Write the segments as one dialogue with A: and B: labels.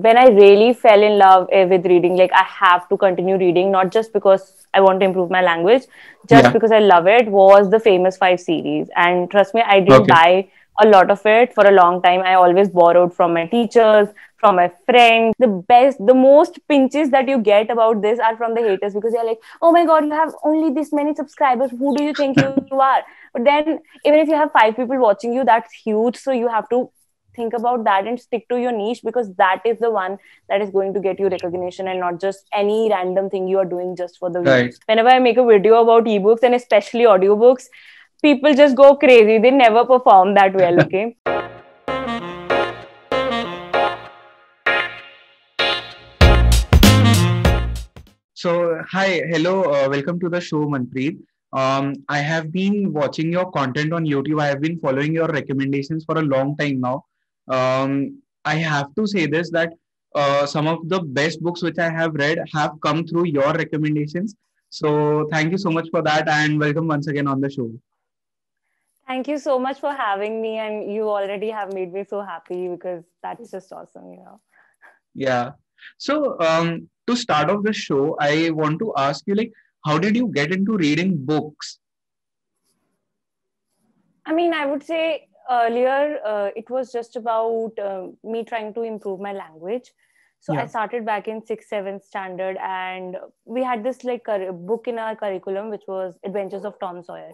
A: When I really fell in love with reading, like I have to continue reading, not just because I want to improve my language, just
B: Yeah.
A: because I love it, was the Famous Five series. And trust me, I didn't
B: Okay.
A: buy a lot of it for a long time. I always borrowed from my teachers, from my friends. The most pinches that you get about this are from the haters because they're like, oh my God, you have only this many subscribers. Who do you think you are? But then, even if you have five people watching you, that's huge. So you have to think about that and stick to your niche because that is the one that is going to get you recognition and not just any random thing you are doing just for the
B: Right.
A: views. Whenever I make a video about ebooks and especially audiobooks, people just go crazy. They never perform that well, okay?
B: So, hi, hello, welcome to the show, Manpreet. I have been watching your content on YouTube. I have been following your recommendations for a long time now. I have to say this that some of the best books which I have read have come through your recommendations. So, thank you so much for that, and welcome once again on the show.
A: Thank you so much for having me, and you already have made me so happy because that's just awesome.
B: Yeah. So, to start off the show, I want to ask you, like, how did you get into reading books?
A: I mean, I would say earlier it was just about me trying to improve my language. So I
B: Yeah.
A: started back in sixth, seventh standard, and we had this like book in our curriculum, which was Adventures of Tom Sawyer.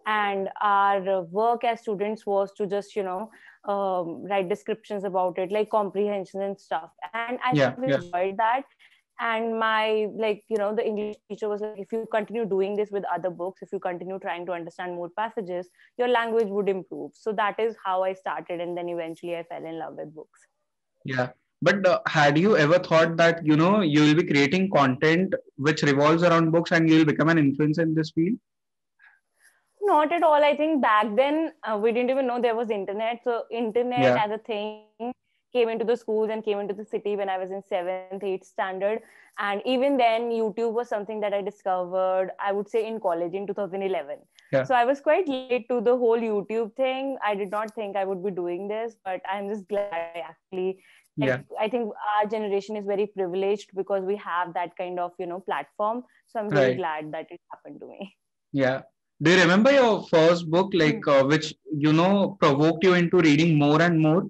A: And our work as students was to just write descriptions about it, like comprehension and stuff. And I
B: Yeah.
A: sort of
B: Yeah.
A: enjoyed that. And my the English teacher was like, if you continue doing this with other books, if you continue trying to understand more passages, your language would improve. So that is how I started, and then eventually I fell in love with books.
B: Yeah. But had you ever thought that, you will be creating content which revolves around books and you will become an influencer in this field?
A: Not at all. I think back then we didn't even know there was internet. So internet
B: Yeah.
A: as a thing came into the schools and came into the city when I was in seventh, eighth standard. And even then, YouTube was something that I discovered, I would say, in college in 2011.
B: Yeah.
A: So I was quite late to the whole YouTube thing. I did not think I would be doing this, but I'm just glad I actually, like,
B: Yeah.
A: I think our generation is very privileged because we have that kind of, platform. So I'm really
B: Right.
A: glad that it happened to me.
B: Yeah. Do you remember your first book, like, which, provoked you into reading more and more?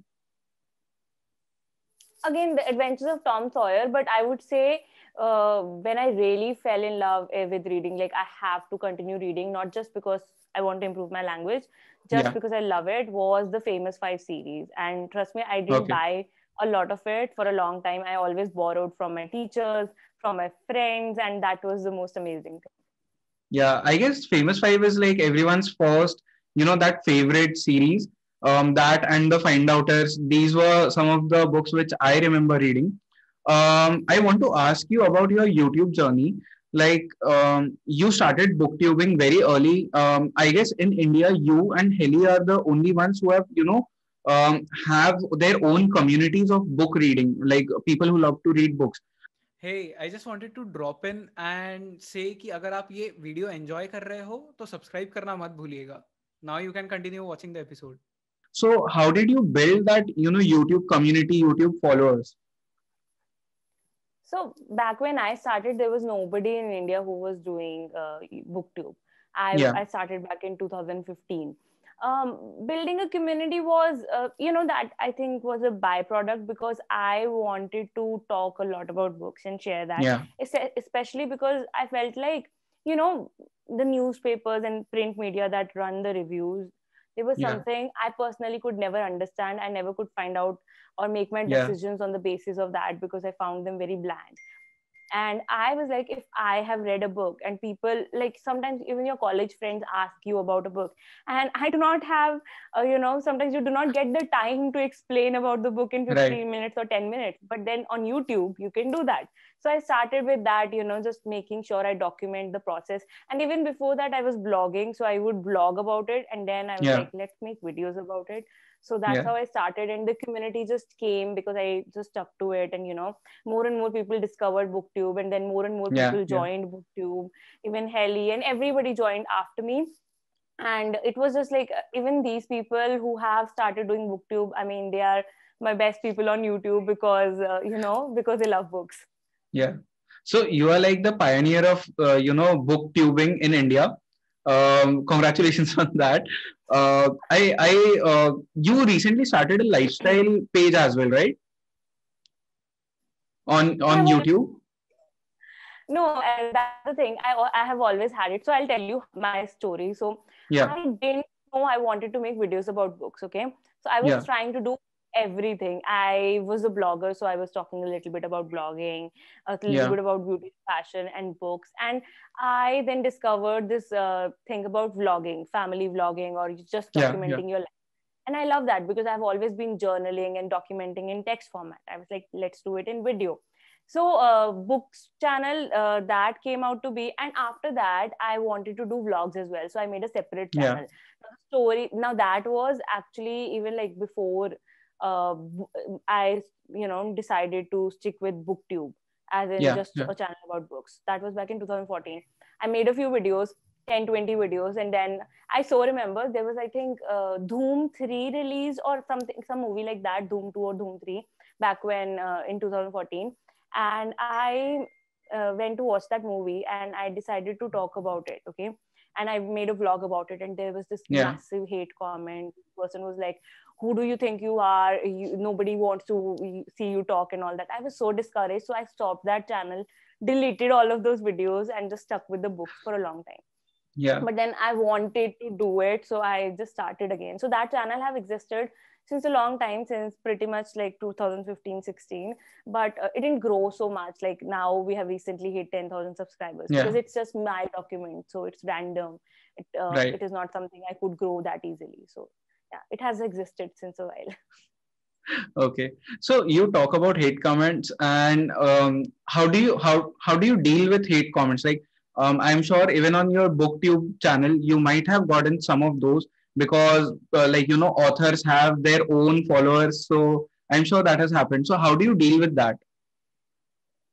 A: Again, the Adventures of Tom Sawyer, but I would say when I really fell in love with reading, like I have to continue reading, not just because I want to improve my language, just
B: Yeah.
A: because I love it, was the Famous Five series. And trust me, I didn't
B: Okay.
A: buy a lot of it for a long time. I always borrowed from my teachers, from my friends, and that was the most amazing thing.
B: Yeah, I guess Famous Five is like everyone's first, that favorite series. That and the Find Outers. These were some of the books which I remember reading. I want to ask you about your YouTube journey. Like, you started booktubing very early. I guess in India, you and Heli are the only ones who have their own communities of book reading, like people who love to read books.
C: Hey, I just wanted to drop in and say कि अगर आप ये video enjoy कर रहे हो तो subscribe करना मत भूलिएगा. Now you can continue watching the episode.
B: So, how did you build that, YouTube community, YouTube followers?
A: So back when I started, there was nobody in India who was doing BookTube.
B: Yeah.
A: I started back in 2015. Building a community was, that I think was a byproduct because I wanted to talk a lot about books and share that,
B: Yeah.
A: especially because I felt like, you know, the newspapers and print media that run the reviews, there was
B: Yeah.
A: something I personally could never understand. I never could find out or make my
B: Yeah.
A: decisions on the basis of that because I found them very bland. And I was like, if I have read a book, and people, like, sometimes even your college friends ask you about a book, and I do not have, sometimes you do not get the time to explain about the book in
B: Right.
A: 15 minutes or 10 minutes, but then on YouTube you can do that. So I started with that, just making sure I document the process. And even before that, I was blogging, so I would blog about it, and then I was
B: Yeah.
A: like, let's make videos about it. So that's
B: Yeah.
A: how I started, and the community just came because I just stuck to it. And more and more people discovered booktube, and then more and more
B: Yeah.
A: people
B: Yeah.
A: joined booktube. Even Helly and everybody joined after me. And it was just like, even these people who have started doing booktube, I mean, they are my best people on YouTube because because they love books.
B: Yeah. So you are like the pioneer of book tubing in India. Congratulations on that. You recently started a lifestyle page as well, right?
A: I
B: On
A: have always,
B: YouTube.
A: no, that's the thing. I have always had it. So I'll tell you my story. So
B: Yeah.
A: I didn't know I wanted to make videos about books. Okay, so I was
B: Yeah.
A: trying to do everything. I was a blogger, so I was talking a little bit about blogging, a little
B: Yeah.
A: bit about beauty, fashion, and books. And I then discovered this thing about vlogging, family vlogging, or just
B: Yeah. Yeah.
A: documenting your life. And I love that because I've always been journaling and documenting in text format. I was like, let's do it in video. So books channel that came out to be, and after that I wanted to do vlogs as well, so I made a separate
B: Yeah.
A: channel. Story, now that was actually even like before uh, I decided to stick with booktube, as in
B: Yeah.
A: just
B: Yeah.
A: a channel about books. That was back in 2014. I made a few videos, 10-20 videos, and then I so remember there was, I think, Dhoom 3 release or something, some movie like that, Dhoom 2 or Dhoom 3, back when in 2014. And I went to watch that movie and I decided to talk about it. Okay, and I made a vlog about it, and there was this
B: Yeah.
A: massive hate comment. Person was like, who do you think you are? Nobody wants to see you talk and all that. I was so discouraged, so I stopped that channel, deleted all of those videos, and just stuck with the books for a long time.
B: Yeah.
A: But then I wanted to do it, so I just started again. So that channel have existed since a long time, since pretty much like 2015-16, but it didn't grow so much. Like now we have recently hit 10,000 subscribers because
B: Yeah.
A: it's just my document, so it's random. It
B: Right.
A: is not something I could grow that easily. So yeah, it has existed since a while.
B: Okay. So you talk about hate comments, and how do you deal with hate comments? Like, I'm sure even on your BookTube channel, you might have gotten some of those because, authors have their own followers. So I'm sure that has happened. So how do you deal with that?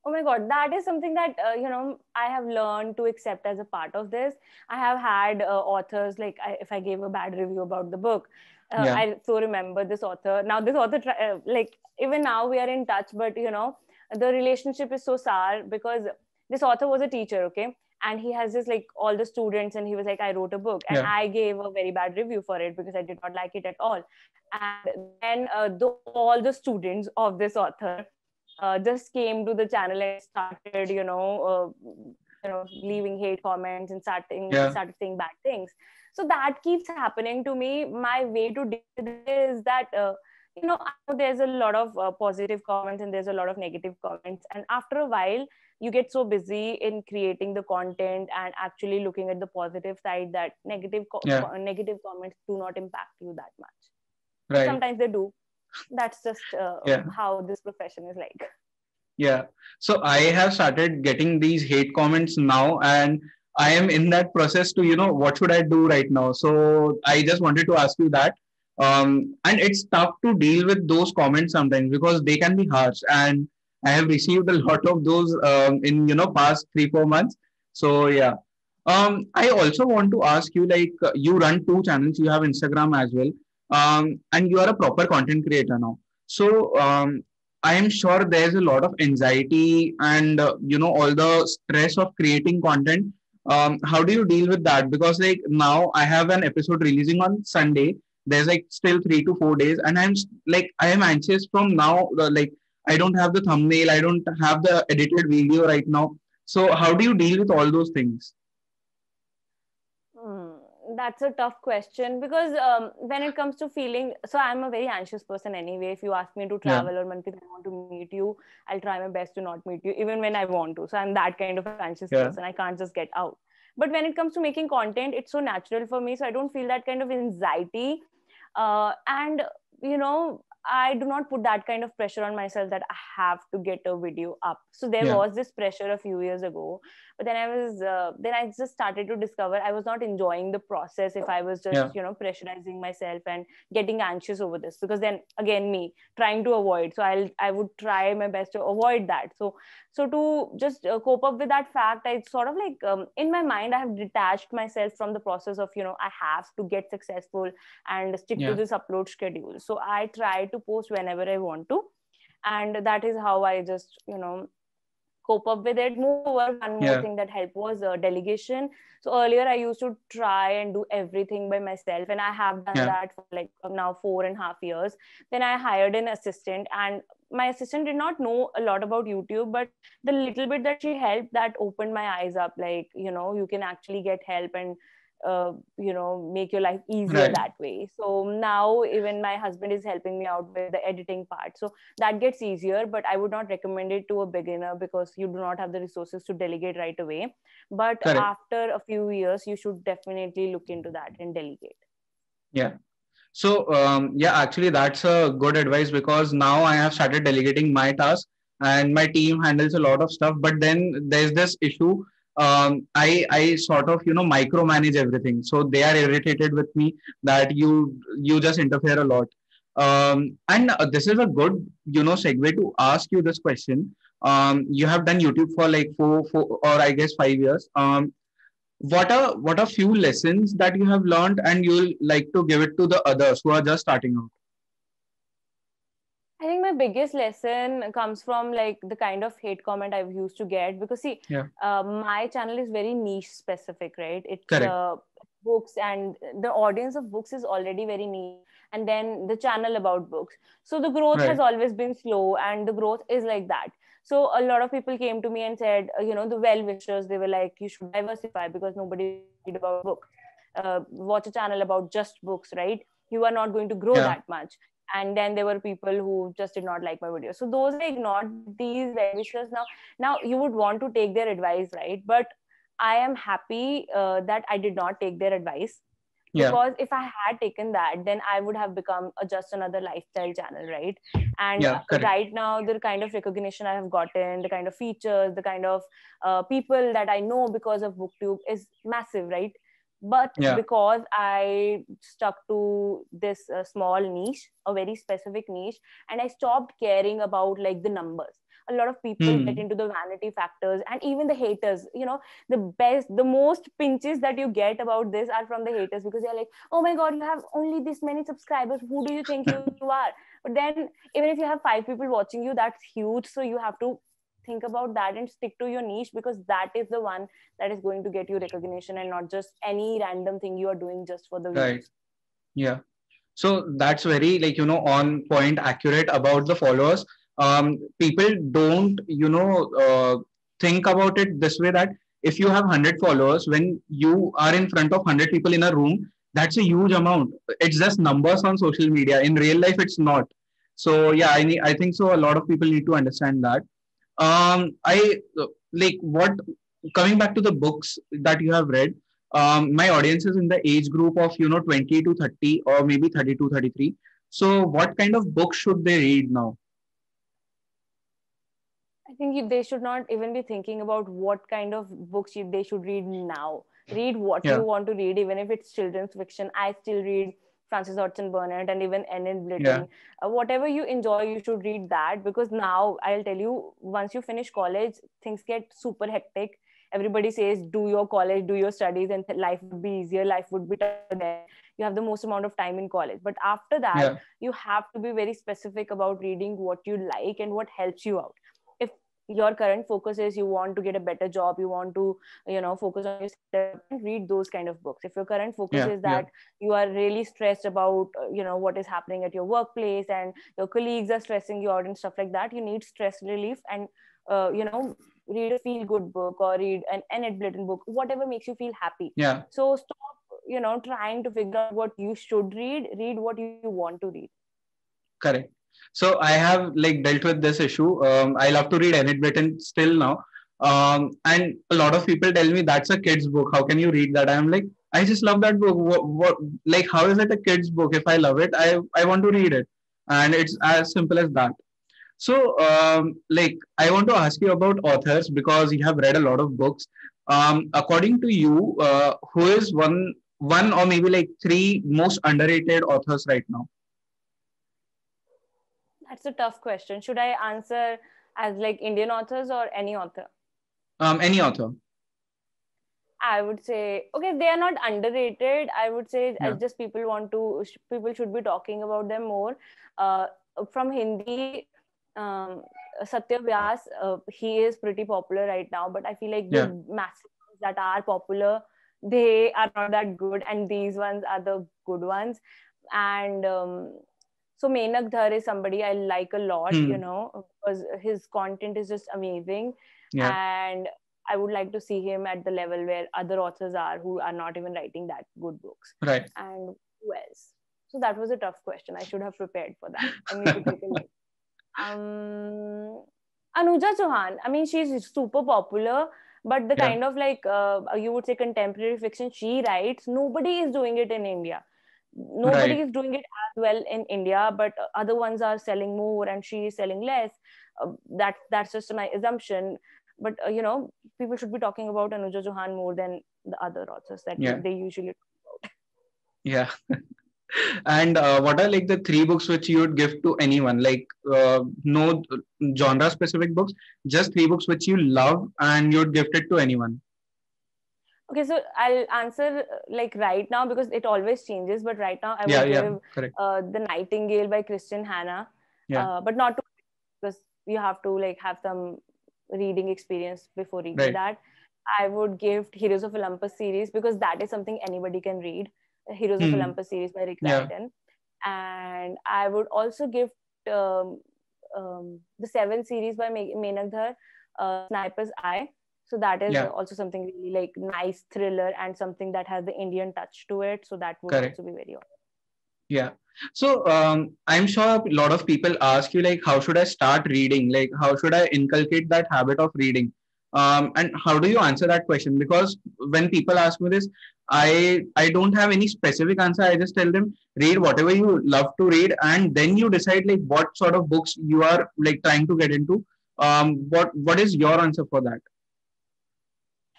A: Oh my God, that is something that, I have learned to accept as a part of this. I have had authors, like if I gave a bad review about the book,
B: Yeah.
A: I so remember this author. Now this author, like even now we are in touch, but the relationship is so sour because this author was a teacher, okay? And he has this like all the students, and he was like, I wrote a book, and
B: Yeah.
A: I gave a very bad review for it because I did not like it at all. And then all the students of this author just came to the channel and started, leaving hate comments and
B: Yeah.
A: started saying bad things. So that keeps happening to me. My way to deal with it is that, I know there's a lot of positive comments and there's a lot of negative comments. And after a while, you get so busy in creating the content and actually looking at the positive side that
B: Yeah.
A: negative comments do not impact you that much. But
B: Right.
A: sometimes they do. That's just
B: Yeah.
A: how this profession is like.
B: Yeah. So I have started getting these hate comments now, and I am in that process to, what should I do right now? So I just wanted to ask you that. And it's tough to deal with those comments sometimes because they can be harsh. And I have received a lot of those in, past 3-4 months. So yeah. I also want to ask you, like, you run two channels, you have Instagram as well, and you are a proper content creator now. So I am sure there's a lot of anxiety and all the stress of creating content. How do you deal with that? Because like now I have an episode releasing on Sunday. There's like still 3 to 4 days, and I am anxious from now. Like I don't have the thumbnail, I don't have the edited video right now. So how do you deal with all those things?
A: Hmm, that's a tough question because when it comes to feeling, so I'm a very anxious person anyway. If you ask me to
B: Yeah,
A: travel or Manpreet, I want to meet you, I'll try my best to not meet you, even when I want to. So I'm that kind of anxious
B: yeah,
A: person. I can't just get out. But when it comes to making content, it's so natural for me. So I don't feel that kind of anxiety. And, I do not put that kind of pressure on myself that I have to get a video up. So there
B: yeah,
A: was this pressure a few years ago, but then I just started to discover I was not enjoying the process if I was just
B: yeah,
A: pressurizing myself and getting anxious over this, because then again me trying to avoid, so I would try my best to avoid that. So to just cope up with that fact, I sort of like, in my mind I have detached myself from the process of I have to get successful and stick to
B: yeah,
A: this upload schedule. So I try to post whenever I want to. And that is how I just, cope up with it. Moreover, one more thing that helped was delegation. So earlier I used to try and do everything by myself, and I have done that for like now 4.5 years. Then I hired an assistant, and my assistant did not know a lot about YouTube, but the little bit that she helped, that opened my eyes up. Like, you can actually get help and make your life easier that way. So now even my husband is helping me out with the editing part, so that gets easier. But I would not recommend it to a beginner because you do not have the resources to delegate right away. But after a few years, you should definitely look into that and delegate.
B: So actually that's a good advice, because now I have started delegating my tasks and my team handles a lot of stuff. But then there's this issue. I sort of micromanage everything, so they are irritated with me that you just interfere a lot. And this is a good segue to ask you this question. You have done YouTube for like four or I guess 5 years. What are few lessons that you have learned and you'll like to give it to the others who are just starting out?
A: I think my biggest lesson comes from like the kind of hate comment I've used to get, because see, my channel is very niche specific, right? It's books, and the audience of books is already very niche, and then the channel about books. So the growth has always been slow, and the growth is like that. So a lot of people came to me and said, the well-wishers, they were like, you should diversify because nobody read about books. Watch a channel about just books, right? You are not going to grow that much. And then there were people who just did not like my video. So those I ignored, these well-wishers. Now you would want to take their advice, right? But I am happy that I did not take their advice. Because if I had taken that, then I would have become just another lifestyle channel, right? And right now, the kind of recognition I have gotten, the kind of features, the kind of people that I know because of BookTube is massive, right? But because I stuck to this small niche, a very specific niche, and I stopped caring about like the numbers. A lot of people get into the vanity factors, and even the haters, the most pinches that you get about this are from the haters, because they're like, oh my God, you have only this many subscribers. Who do you think you are? But then even if you have 5 people watching you, that's huge. So you have to think about that and stick to your niche, because that is the one that is going to get you recognition, and not just any random thing you are doing just for the views.
B: So that's very on point, accurate about the followers. People don't think about it this way, that if you have 100 followers, when you are in front of 100 people in a room, that's a huge amount. It's just numbers on social media. In real life, it's not. So I think so a lot of people need to understand that. I like what coming back to the books that you have read. My audience is in the age group of 20 to 30, or maybe 30 to 33. So what kind of books should they read now?
A: I think they should not even be thinking about what kind of books they should read now. Read what you want to read, even if it's children's fiction. I still read Frances Hodgson Burnett and even Enid Blyton. Whatever you enjoy, you should read that, because now I'll tell you, once you finish college, things get super hectic. Everybody says, do your college, do your studies, and life would be easier, life would be tougher there. You have the most amount of time in college. But after that, you have to be very specific about reading what you like and what helps you out. If your current focus is you want to get a better job, you want to focus on your read those kind of books. If your current focus is that you are really stressed about what is happening at your workplace, and your colleagues are stressing you out and stuff like that, you need stress relief, and read a feel good book, or read an Enid Blyton book, whatever makes you feel happy. So stop trying to figure out what you should read what you want to read.
B: Correct. So I have dealt with this issue. I love to read Enid Blyton still now. And a lot of people tell me that's a kid's book. How can you read that? I'm like, I just love that book. How is it a kid's book? If I love it, I want to read it. And it's as simple as that. So, I want to ask you about authors, because you have read a lot of books. According to you, who is one or maybe 3 most underrated authors right now?
A: That's a tough question. Should I answer as Indian authors or any author?
B: Any author.
A: I would say, okay, they are not underrated. I would say just people should be talking about them more. from Hindi, Satya Vyas, he is pretty popular right now, but I feel like
B: Yeah.
A: the massive ones that are popular, they are not that good, and these ones are the good ones. And so Menak Dhar is somebody I like a lot,
B: Hmm.
A: you know, because his content is just amazing,
B: Yeah.
A: and I would like to see him at the level where other authors are who are not even writing that good books.
B: Right.
A: And who else? So that was a tough question. I should have prepared for that. I need to take a look. Anuja Chauhan. I mean, she's super popular, but the
B: Yeah.
A: kind of like you would say contemporary fiction she writes, nobody is doing it in India. Nobody
B: Right.
A: is doing it as well in India, but other ones are selling more and she is selling less. That's just my assumption. But you know, people should be talking about Anuja Chauhan more than the other authors that
B: Yeah.
A: they usually talk about.
B: Yeah. And what are like the three books which you would give to anyone? Like no genre specific books, just three books which you love and you'd gift it to anyone.
A: Okay, so I'll answer like right now because it always changes. But right now, I
B: Yeah.
A: would
B: Yeah.
A: give
B: Correct.
A: The Nightingale by Christian Hanna,
B: Yeah.
A: but not to, because you have to like have some reading experience before reading
B: Right.
A: that. I would give Heroes of Olympus series because that is something anybody can read. Heroes of
B: Hmm.
A: Olympus series by Rick
B: Yeah.
A: Riordan, and I would also give um, the Seven series by Menak Dhar, Sniper's Eye. So that is
B: Yeah.
A: also something really like nice thriller and something that has the Indian touch to it. So that would
B: Correct.
A: also be very awesome.
B: Yeah. So I'm sure a lot of people ask you like, how should I start reading? Like, how should I inculcate that habit of reading? And how do you answer that question? Because when people ask me this, I don't have any specific answer. I just tell them read whatever you love to read, and then you decide like what sort of books you are like trying to get into. What is your answer for that?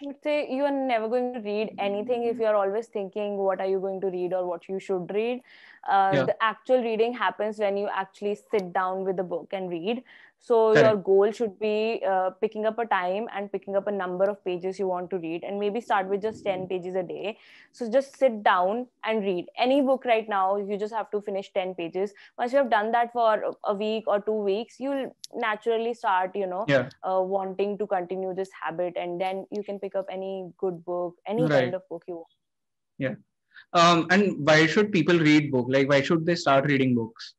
A: I would say you are never going to read anything if you are always thinking what are you going to read or what you should read.
B: Yeah.
A: The actual reading happens when you actually sit down with the book and read. So your
B: Correct.
A: goal should be picking up a time and picking up a number of pages you want to read, and maybe start with just 10 pages a day. So just sit down and read any book right now. You just have to finish 10 pages. Once you have done that for a week or 2 weeks, you'll naturally start, you know,
B: Yeah.
A: wanting to continue this habit, and then you can pick up any good book, any kind
B: Right.
A: of book you want.
B: Yeah. And why should people read book? Like, why should they start reading books?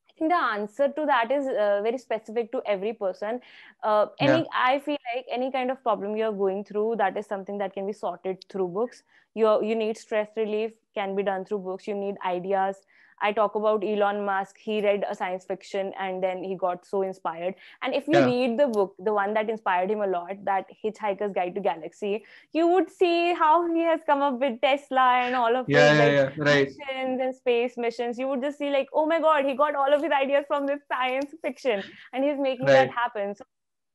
A: I think the answer to that is very specific to every person.
B: Yeah.
A: I feel like any kind of problem you're going through, that is something that can be sorted through books. You need stress relief, can be done through books. You need ideas. I talk about Elon Musk. He read a science fiction and then he got so inspired. And if you
B: Yeah.
A: read the book, the one that inspired him a lot, that Hitchhiker's Guide to Galaxy, you would see how he has come up with Tesla and all of
B: Yeah.
A: his
B: Yeah.
A: like
B: Yeah. Right.
A: missions and space missions. You would just see like, oh my god, he got all of his ideas from this science fiction and he's making that
B: Right.
A: happen. So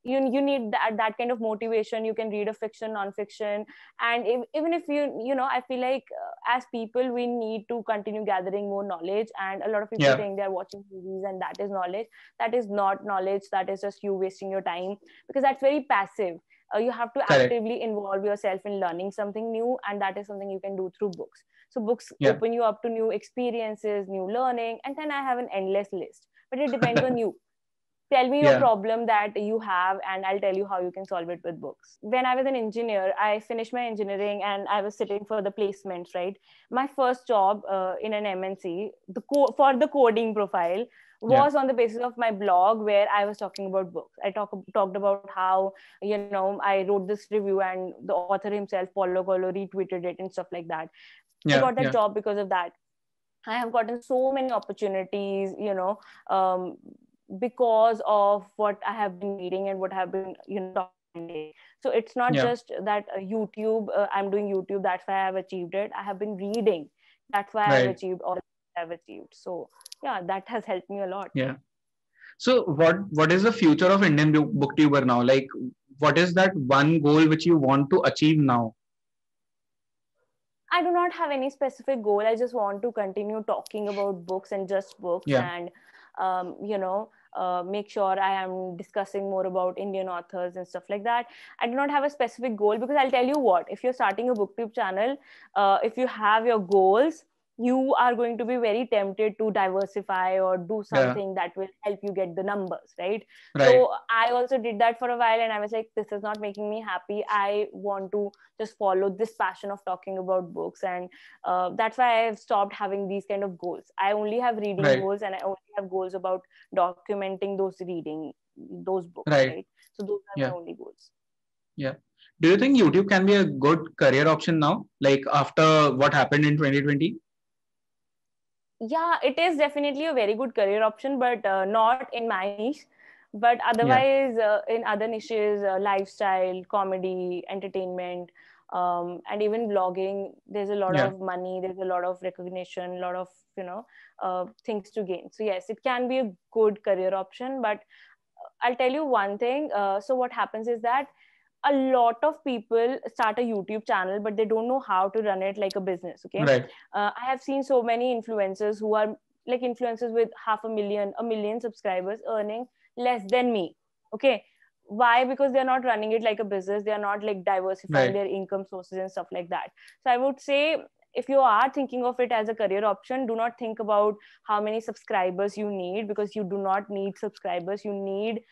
A: you need that kind of motivation. You can read a fiction, non-fiction, and even if you know, I feel like as people we need to continue gathering more knowledge. And a lot of people
B: Yeah.
A: think they're watching movies and that is knowledge. That is not knowledge. That is just you wasting your time, because that's very passive. You have to
B: Correct.
A: actively involve yourself in learning something new, and that is something you can do through books. So books
B: Yeah.
A: open you up to new experiences, new learning, and then I have an endless list, but it depends on you. Tell me your
B: Yeah.
A: problem that you have and I'll tell you how you can solve it with books. When I was an engineer, I finished my engineering and I was sitting for the placements, right? My first job in an MNC, for the coding profile,
B: Yeah.
A: was on the basis of my blog where I was talking about books. I talked about how, you know, I wrote this review and the author himself, Paulo Coelho, retweeted it and stuff like that. I
B: Yeah.
A: got that
B: Yeah.
A: job because of that. I have gotten so many opportunities, you know, because of what I have been reading and what I've been, you know, documenting. So it's not
B: Yeah.
A: just that YouTube, I'm doing YouTube, that's why I've achieved it. I have been reading, that's why I've
B: Right.
A: achieved all I've achieved. So yeah, that has helped me a lot.
B: Yeah. So what is the future of Indian booktuber now? Like, what is that one goal which you want to achieve now?
A: I do not have any specific goal. I just want to continue talking about books and just books,
B: Yeah.
A: and you know, make sure I am discussing more about Indian authors and stuff like that. I do not have a specific goal, because I'll tell you what: if you're starting a booktube channel, if you have your goals, you are going to be very tempted to diversify or do
B: Yeah.
A: something that will help you get the numbers, right?
B: Right.
A: So I also did that for a while, and I was like, this is not making me happy. I want to just follow this passion of talking about books, and that's why I've stopped having these kind of goals. I only have reading
B: Right.
A: goals, and I only have goals about documenting those reading those books,
B: Right.
A: right? So those are
B: Yeah.
A: my only goals.
B: Yeah. Do you think YouTube can be a good career option now? Like after what happened in 2020?
A: Yeah, it is definitely a very good career option, but not in my niche. But
B: Yeah.
A: otherwise, in other niches, lifestyle, comedy, entertainment, and even vlogging, there's a lot
B: Yeah.
A: of money, there's a lot of recognition, a lot of, things to gain. So yes, it can be a good career option. But I'll tell you one thing. So what happens is that a lot of people start a YouTube channel, but they don't know how to run it like a business. Okay.
B: Right.
A: I have seen so many influencers who are like influencers with 500,000, a million subscribers earning less than me. Okay. Why? Because they're not running it like a business. They're not like diversifying
B: Right.
A: their income sources and stuff like that. So I would say, if you are thinking of it as a career option, do not think about how many subscribers you need, because you do not need subscribers. You need,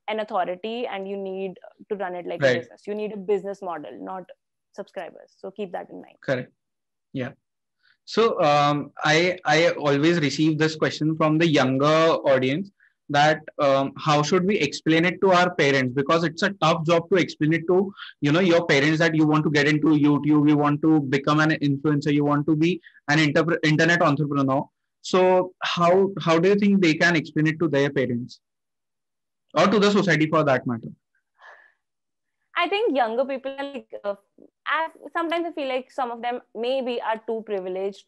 A: an authority, and you need to run it like a
B: Right.
A: business. You need a business model, not subscribers. So keep that in mind.
B: Correct. Yeah. So I always receive this question from the younger audience that how should we explain it to our parents, because it's a tough job to explain it to your parents that you want to get into YouTube, you want to become an influencer, you want to be an internet entrepreneur. So how do you think they can explain it to their parents or to the society for that matter?
A: I think younger people are like, sometimes I feel like some of them maybe are too privileged,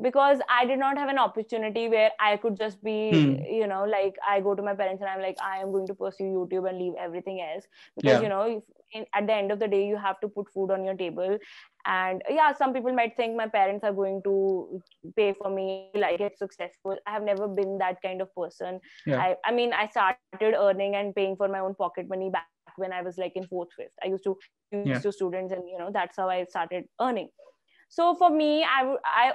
A: because I did not have an opportunity where I could just be,
B: Hmm.
A: like I go to my parents and I'm like, I am going to pursue YouTube and leave everything else. Because,
B: Yeah.
A: at the end of the day, you have to put food on your table. And yeah, some people might think my parents are going to pay for me until I get successful. I have never been that kind of person.
B: Yeah.
A: I mean, I started earning and paying for my own pocket money back when I was like in fourth, fifth. I used to give
B: Yeah.
A: to students, and that's how I started earning. So for me,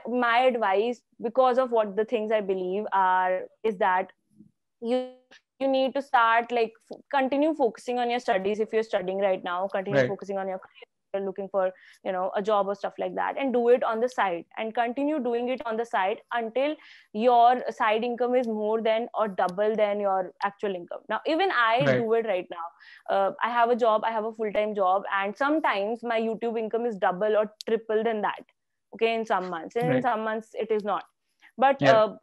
A: my advice, because of what the things I believe are, is that you need to start like continue focusing on your studies. If you're studying right now, continue
B: Right.
A: focusing on your career. You're looking for a job or stuff like that, and do it on the side, and continue doing it on the side until your side income is more than or double than your actual income. Now even I
B: Right.
A: do it right now. I have a job, I have a full-time job, and sometimes my YouTube income is double or triple than that. Okay, in some months, and in
B: Right.
A: some months it is not. But
B: Yeah.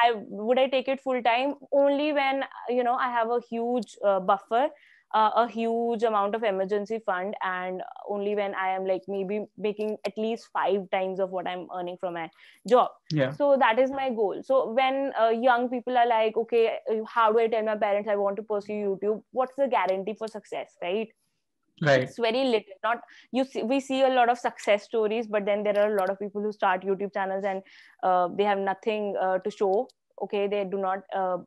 A: I take it full time only when I have a huge buffer, a huge amount of emergency fund, and only when I am like maybe making at least 5 times of what I'm earning from my job.
B: Yeah.
A: So that is my goal. So when young people are like, okay, how do I tell my parents I want to pursue YouTube? What's the guarantee for success, right?
B: Right.
A: It's very little. Not we see a lot of success stories, but then there are a lot of people who start YouTube channels and they have nothing to show. Okay, they do not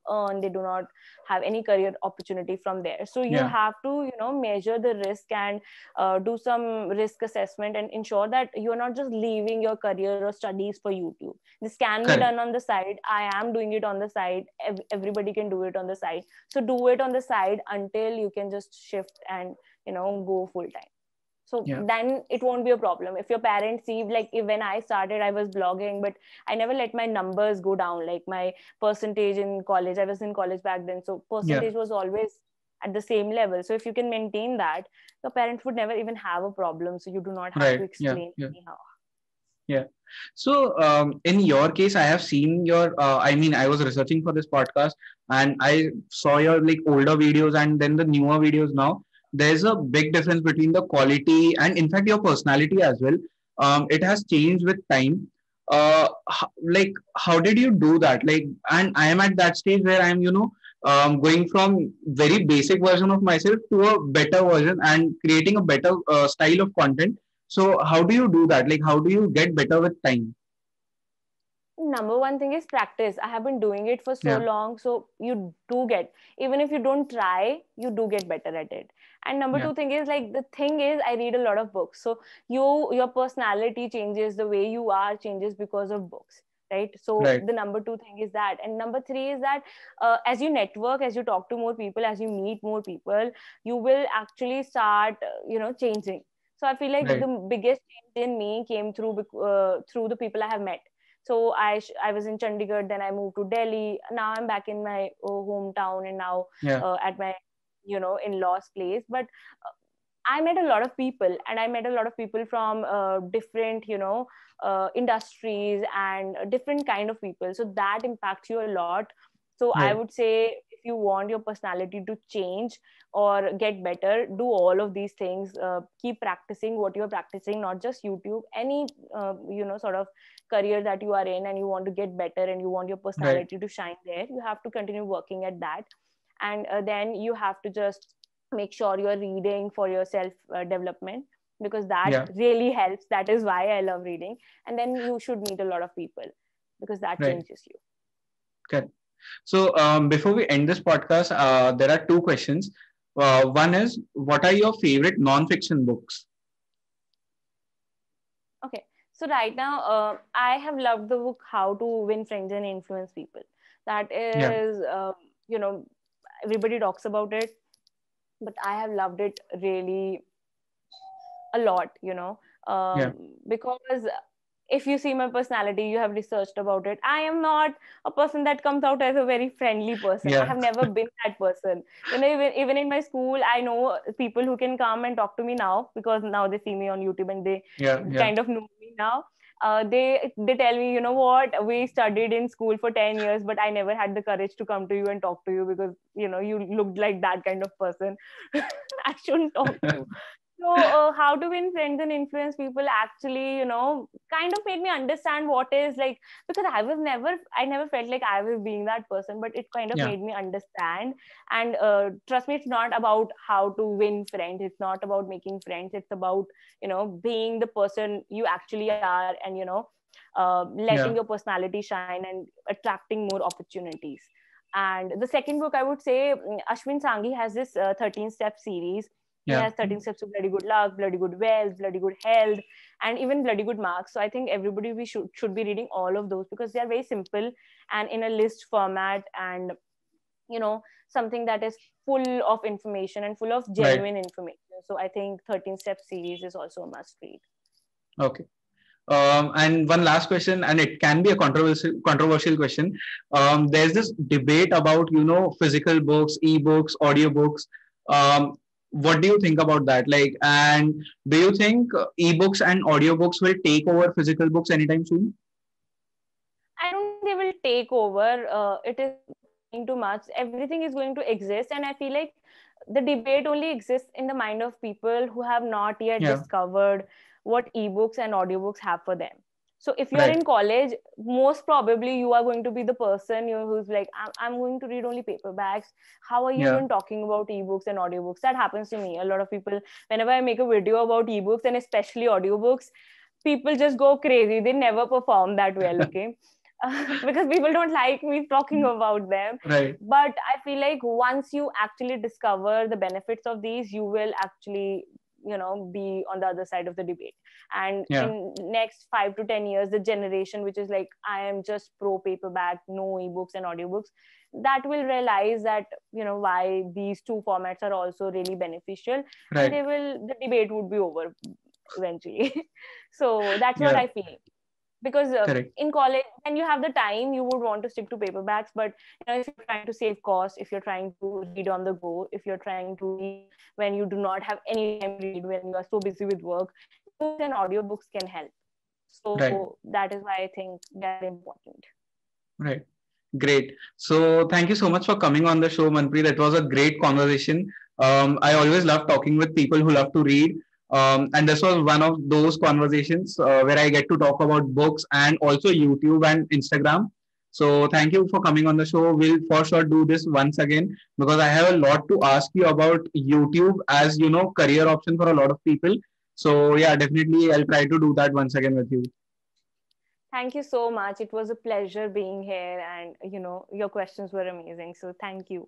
A: earn, they do not have any career opportunity from there. So you
B: Yeah.
A: have to measure the risk, and do some risk assessment, and ensure that you're not just leaving your career or studies for YouTube. This can be
B: Correct.
A: done on the side. I am doing it on the side. Everybody can do it on the side. So do it on the side until you can just shift and go full time. So
B: Yeah.
A: then it won't be a problem. If your parents see, like if when I started, I was blogging, but I never let my numbers go down. Like my percentage in college, I was in college back then, so
B: Yeah.
A: percentage was always at the same level. So if you can maintain that, your parents would never even have a problem. So you do not have to
B: Right. Yeah.
A: explain
B: Yeah.
A: anyhow.
B: Yeah. So, in your case, I have seen your, I mean, I was researching for this podcast and I saw your like older videos and then the newer videos now. There's a big difference between the quality and, in fact, your personality as well. It has changed with time. Like, how did you do that? Like, and I am at that stage where I'm, going from very basic version of myself to a better version and creating a better style of content. So how do you do that? Like, how do you get better with time?
A: Number one thing is practice. I have been doing it for so
B: Yeah.
A: long, so you do get, even if you don't try, you do get better at it. And number
B: Yeah.
A: two thing is, like, the thing is, I read a lot of books, so your personality changes, the way you are changes because of books, right? So
B: Right.
A: the number two thing is that. And number three is that, as you network, as you talk to more people, as you meet more people, you will actually start changing. So I feel like
B: Right.
A: the biggest change in me came through the people I have met. So I was in Chandigarh, then I moved to Delhi. Now I'm back in my hometown, and now
B: Yeah.
A: at my in-laws place. But I met a lot of people, and I met a lot of people from different industries, and different kind of people, so that impacts you a lot. So I
B: Right.
A: would say, if you want your personality to change or get better, do all of these things. Keep practicing what you're practicing, not just YouTube, any sort of career that you are in, and you want to get better, and you want your
B: Right.
A: personality to shine there, you have to continue working at that. And then you have to just make sure you're reading for your self development, because that
B: Yeah.
A: really helps. That is why I love reading. And then you should meet a lot of people, because that
B: Right.
A: changes you.
B: Okay. So before we end this podcast, there are two questions. One is, what are your favorite non-fiction books?
A: Okay, so right now, I have loved the book How to Win Friends and Influence People. That
B: Yeah.
A: is, you know everybody talks about it, but I have loved it really a lot,
B: Yeah.
A: because if you see my personality, you have researched about it. I am not a person that comes out as a very friendly person. I
B: Yeah.
A: have never been that person. Even in my school, I know people who can come and talk to me now, because now they see me on YouTube, and they
B: Yeah. Yeah.
A: kind of know me now. They tell me, you know what, we studied in school for 10 years, but I never had the courage to come to you and talk to you, because you looked like that kind of person I shouldn't talk to. So, How to Win Friends and Influence People actually, kind of made me understand what is like, because I never felt like I was being that person, but it kind of
B: Yeah.
A: made me understand. And trust me, it's not about how to win friends. It's not about making friends. It's about, being the person you actually are, and, letting your
B: Yeah.
A: personality shine and attracting more opportunities. And the second book, I would say, Ashwin Sanghi has this 13-step series. He
B: Yeah.
A: has 13 steps to bloody good luck, bloody good wealth, bloody good health, and even bloody good marks. So I think everybody we should be reading all of those, because they are very simple and in a list format, and something that is full of information and full of
B: Right.
A: genuine information. So I think 13-step series is also a must read.
B: Okay. And one last question, and it can be a controversial question. There's this debate about physical books, e-books, audiobooks. What do you think about that? Like, and do you think e-books and audiobooks will take over physical books anytime soon?
A: I don't think they will take over. It is trying too much. Everything is going to exist, and I feel like the debate only exists in the mind of people who have not yet
B: Yeah.
A: discovered what ebooks and audiobooks have for them. So if you're
B: Right.
A: in college, most probably you are going to be the person who's like, I'm going to read only paperbacks. How are you
B: Yeah.
A: even talking about ebooks and audiobooks? That happens to me. A lot of people, whenever I make a video about ebooks and especially audiobooks, people just go crazy. They never perform that well, okay? Because people don't like me talking about them.
B: Right.
A: But I feel like once you actually discover the benefits of these, you will actually be on the other side of the debate. And
B: Yeah.
A: in next 5 to 10 years, the generation which is like, I am just pro paperback, no ebooks and audiobooks, that will realize that why these two formats are also really beneficial. And
B: Right.
A: the debate would be over eventually. So that's what
B: Yeah.
A: I feel. Because
B: Correct.
A: in college, when you have the time, you would want to stick to paperbacks. But if you're trying to save cost, if you're trying to read on the go, if you're trying to read when you do not have any time to read, when you are so busy with work, books and audiobooks can help.
B: Right.
A: So that is why I think they're important.
B: Right. Great. So thank you so much for coming on the show, Manpreet. That was a great conversation. I always love talking with people who love to read. And this was one of those conversations where I get to talk about books and also YouTube and Instagram. So thank you for coming on the show. We'll for sure do this once again, because I have a lot to ask you about YouTube as career option for a lot of people. So yeah, definitely I'll try to do that once again with you.
A: Thank you so much. It was a pleasure being here, and your questions were amazing. So thank you.